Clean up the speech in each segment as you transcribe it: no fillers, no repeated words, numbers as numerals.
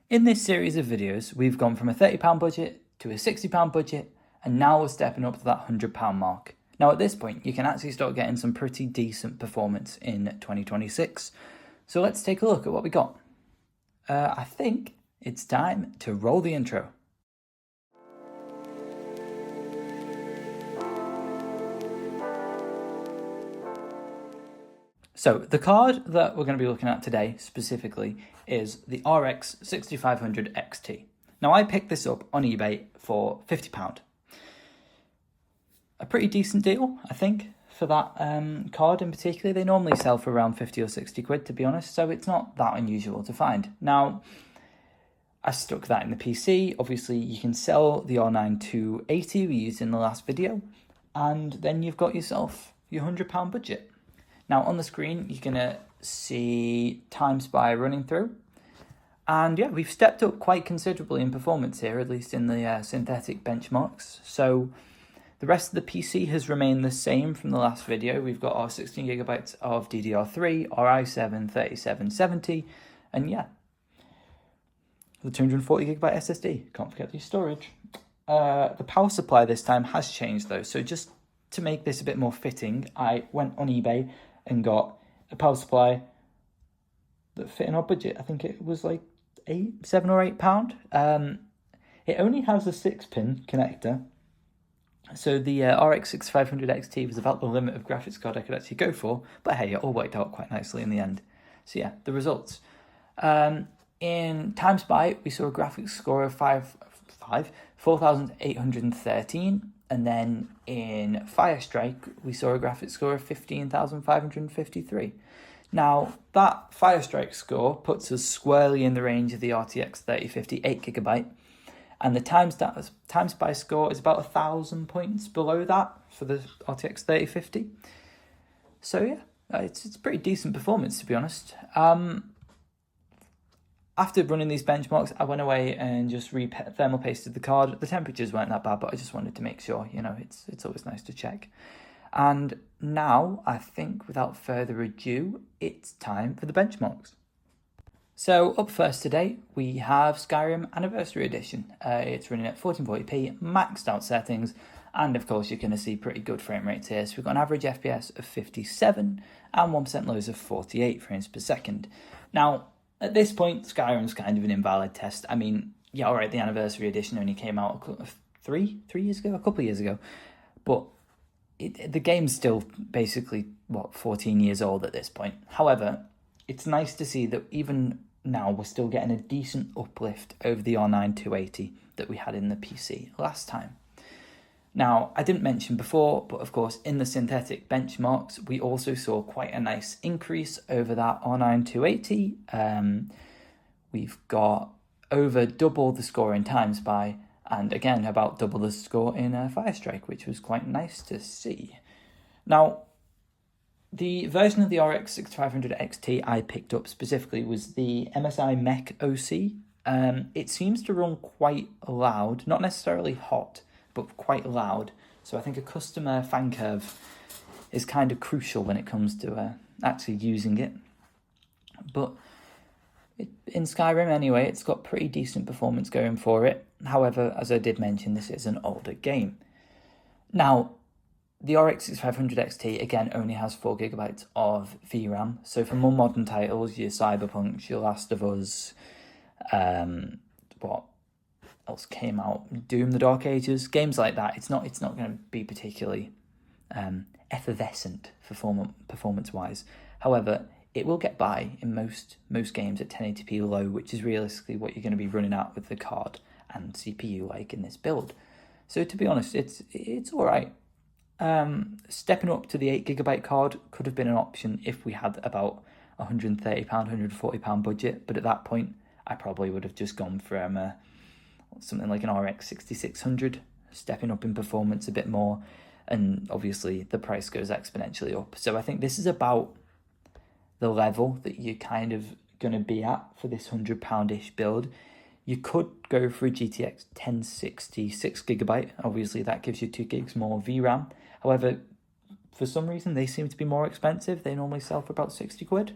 In this series of videos, we've gone from a £30 budget to a £60 budget, and now we're stepping up to that £100 mark. Now at this point, you can actually start getting some pretty decent performance in 2026. So let's take a look at what we got. I think it's time to roll the intro. So the card that we're going to be looking at today specifically is the RX 6500 XT. Now I picked this up on eBay for £50. A pretty decent deal, I think, for that card in particular. They normally sell for around 50 or 60 quid, to be honest, so it's not that unusual to find. Now, I stuck that in the PC. Obviously, you can sell the R9 280 we used in the last video, and then you've got yourself your £100 budget. Now on the screen, you're going to see TimeSpy running through. And yeah, we've stepped up quite considerably in performance here, at least in the synthetic benchmarks. So the rest of the PC has remained the same from the last video. We've got our 16GB of DDR3, our i7 3770, and yeah, the 240GB SSD. Can't forget the storage. The power supply this time has changed though. So just to make this a bit more fitting, I went on eBay and got a power supply that fit in our budget. I think it was like £7 or £8. It only has a 6-pin connector. So the RX 6500 XT was about the limit of graphics card I could actually go for. But hey, it all worked out quite nicely in the end. So yeah, the results. In TimeSpy, we saw a graphics score of 4,813. And then in Firestrike, we saw a graphics score of 15,553. Now, that Firestrike score puts us squarely in the range of the RTX 3050 8GB, and the TimeSpy score is about 1,000 points below that for the RTX 3050. So yeah, it's pretty decent performance, to be honest. After running these benchmarks, I went away and just thermal pasted the card. The temperatures weren't that bad, but I just wanted to make sure, it's always nice to check. And now, I think, without further ado, it's time for the benchmarks. So, up first today, we have Skyrim Anniversary Edition. It's running at 1440p, maxed out settings, and of course, you're going to see pretty good frame rates here. So, we've got an average FPS of 57 and 1% lows of 48 frames per second. Now, at this point, Skyrim's kind of an invalid test. I mean, yeah, all right, the Anniversary Edition only came out a couple of years ago. But the game's still basically, 14 years old at this point. However, it's nice to see that even now we're still getting a decent uplift over the R9 280 that we had in the PC last time. Now, I didn't mention before, but of course, in the synthetic benchmarks, we also saw quite a nice increase over that R9 280. We've got over double the score in TimeSpy, and again, about double the score in Firestrike, which was quite nice to see. Now, the version of the RX 6500 XT I picked up specifically was the MSI Mech OC. It seems to run quite loud, not necessarily hot, but quite loud. So I think a customer fan curve is kind of crucial when it comes to actually using it. But in Skyrim anyway, it's got pretty decent performance going for it. However, as I did mention, this is an older game. Now, the RX 6500 XT again only has 4GB of VRAM. So for more modern titles, your Cyberpunks, your Last of Us, what else came out? Doom: The Dark Ages, games like that. It's not going to be particularly effervescent performance wise. However, it will get by in most games at 1080p low, which is realistically what you're going to be running at with the card and CPU like in this build. So to be honest, it's all right. Stepping up to the 8GB card could have been an option if we had about £130, £140 budget, but at that point, I probably would have just gone for something like an RX 6600, stepping up in performance a bit more, and obviously the price goes exponentially up. So I think this is about the level that you're kind of going to be at for this £100-ish build. You could go for a GTX 1060 6GB. Obviously, that gives you 2 gigs more VRAM. However, for some reason, they seem to be more expensive. They normally sell for about 60 quid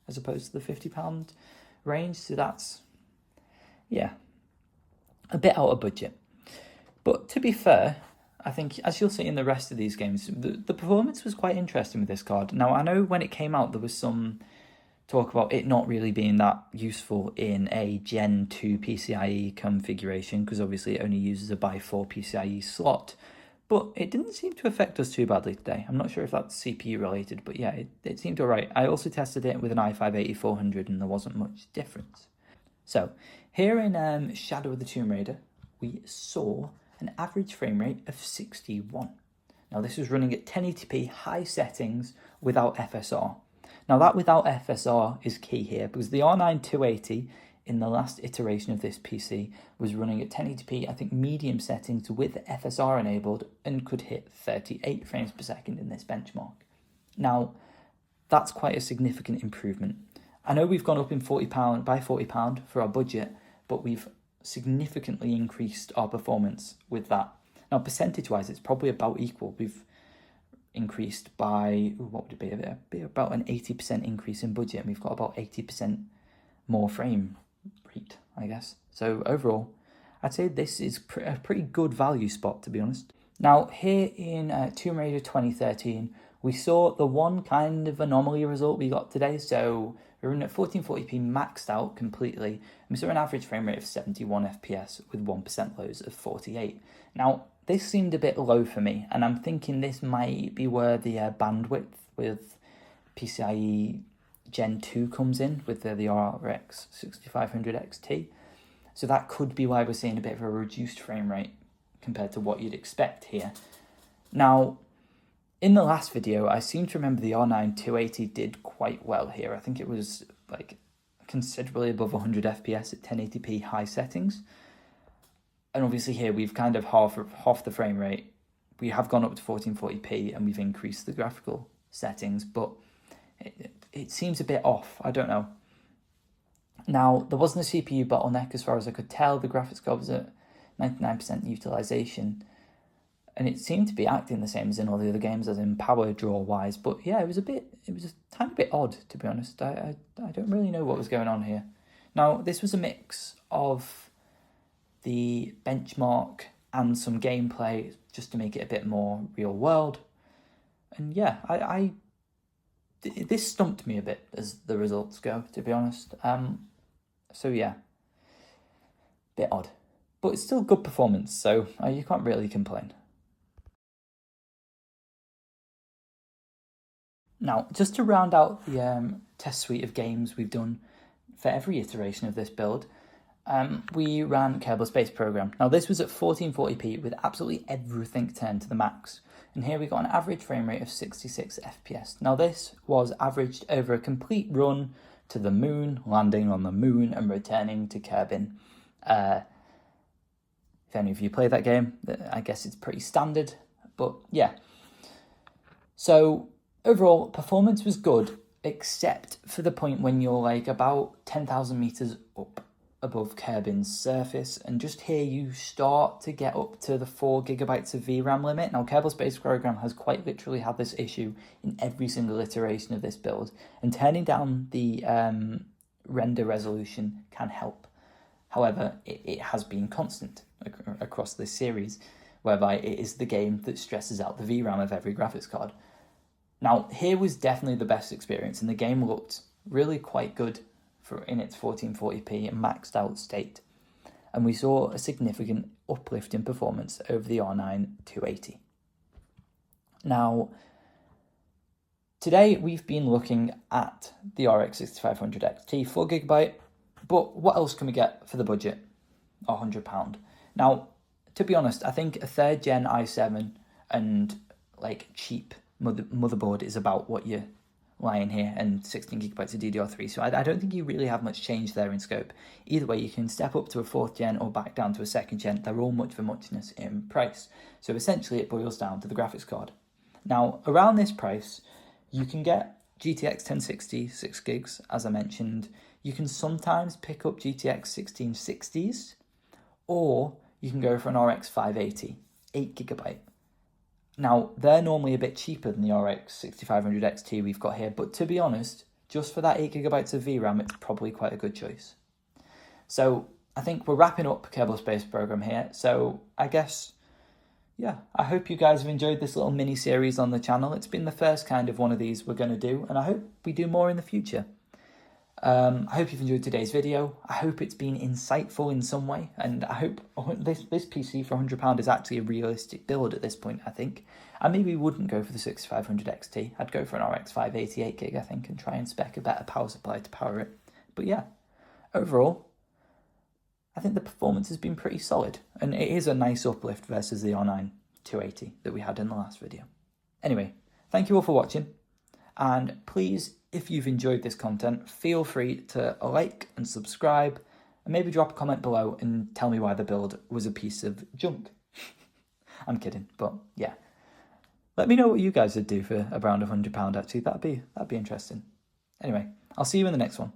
as opposed to the £50 range. So that's yeah, a bit out of budget. But to be fair, I think, as you'll see in the rest of these games, the performance was quite interesting with this card. Now, I know when it came out, there was some talk about it not really being that useful in a Gen 2 PCIe configuration, because obviously it only uses a by 4 PCIe slot. But it didn't seem to affect us too badly today. I'm not sure if that's CPU related, but yeah, it seemed alright. I also tested it with an i5-8400 and there wasn't much difference. So, here in Shadow of the Tomb Raider, we saw an average frame rate of 61. Now this was running at 1080p high settings without FSR. Now that without FSR is key here, because the R9 280 in the last iteration of this PC was running at 1080p, I think medium settings with FSR enabled, and could hit 38 frames per second in this benchmark. Now, that's quite a significant improvement. I know we've gone up in £40 for our budget, but we've significantly increased our performance with that. Now, percentage-wise, it's probably about equal. We've increased by, what would it be? It'd be about an 80% increase in budget, and we've got about 80% more frame rate, I guess. So overall, I'd say this is a pretty good value spot, to be honest. Now, here in Tomb Raider 2013, we saw the one kind of anomaly result we got today. So we're running at 1440p maxed out completely, and we saw an average frame rate of 71 FPS with 1% lows of 48. Now, this seemed a bit low for me, and I'm thinking this might be where the bandwidth with PCIe Gen 2 comes in with the RX 6500 XT. So that could be why we're seeing a bit of a reduced frame rate compared to what you'd expect here. Now, in the last video, I seem to remember the R9 280 did quite well here. I think it was like considerably above 100 FPS at 1080p high settings. And obviously here we've kind of half the frame rate. We have gone up to 1440p and we've increased the graphical settings, but it seems a bit off. I don't know. Now, there wasn't a CPU bottleneck as far as I could tell. The graphics card was at 99% utilization, and it seemed to be acting the same as in all the other games, as in power draw wise. But yeah, it was a tiny bit odd, to be honest. I don't really know what was going on here. Now, this was a mix of the benchmark and some gameplay just to make it a bit more real world. And yeah, this stumped me a bit as the results go, to be honest. So yeah, bit odd, but it's still good performance, so you can't really complain. Now, just to round out the test suite of games we've done for every iteration of this build, we ran Kerbal Space Program. Now, this was at 1440p with absolutely everything turned to the max. And here we got an average frame rate of 66 FPS. Now, this was averaged over a complete run to the moon, landing on the moon, and returning to Kerbin. If any of you play that game, I guess it's pretty standard. But yeah. So overall, performance was good, except for the point when you're like about 10,000 meters up above Kerbin's surface, and just here you start to get up to the 4 gigabytes of VRAM limit. Now, Kerbal Space Program has quite literally had this issue in every single iteration of this build, and turning down the render resolution can help. However, it has been constant across this series, whereby it is the game that stresses out the VRAM of every graphics card. Now, here was definitely the best experience, and the game looked really quite good in its 1440p maxed out state, and we saw a significant uplift in performance over the R9 280. Now, today we've been looking at the RX 6500 XT 4GB, but what else can we get for the budget? £100. Now, to be honest, I think a 3rd gen i7 and like cheap motherboard is about what you're lying here, and 16 gigabytes of DDR3, so I don't think you really have much change there in scope. Either way, you can step up to a 4th gen or back down to a 2nd gen. They're all much for muchness in price. So essentially it boils down to the graphics card. Now, around this price, you can get GTX 1060 6 gigs, as I mentioned. You can sometimes pick up GTX 1660s, or you can go for an RX 580 8 gigabyte. Now, they're normally a bit cheaper than the RX 6500 XT we've got here, but to be honest, just for that 8 gigabytes of VRAM, it's probably quite a good choice. So I think we're wrapping up Kerbal Space Program here. So I guess, yeah, I hope you guys have enjoyed this little mini series on the channel. It's been the first kind of one of these we're going to do, and I hope we do more in the future. I hope you've enjoyed today's video. I hope it's been insightful in some way, and I hope this PC for £100 is actually a realistic build at this point, I think. I maybe wouldn't go for the 6500 XT. I'd go for an RX 588 gig, I think, and try and spec a better power supply to power it. But yeah, overall, I think the performance has been pretty solid, and it is a nice uplift versus the R9 280 that we had in the last video. Anyway, thank you all for watching, and please, if you've enjoyed this content, feel free to like and subscribe, and maybe drop a comment below and tell me why the build was a piece of junk. I'm kidding, but yeah. Let me know what you guys would do for around £100 actually. That'd be interesting. Anyway, I'll see you in the next one.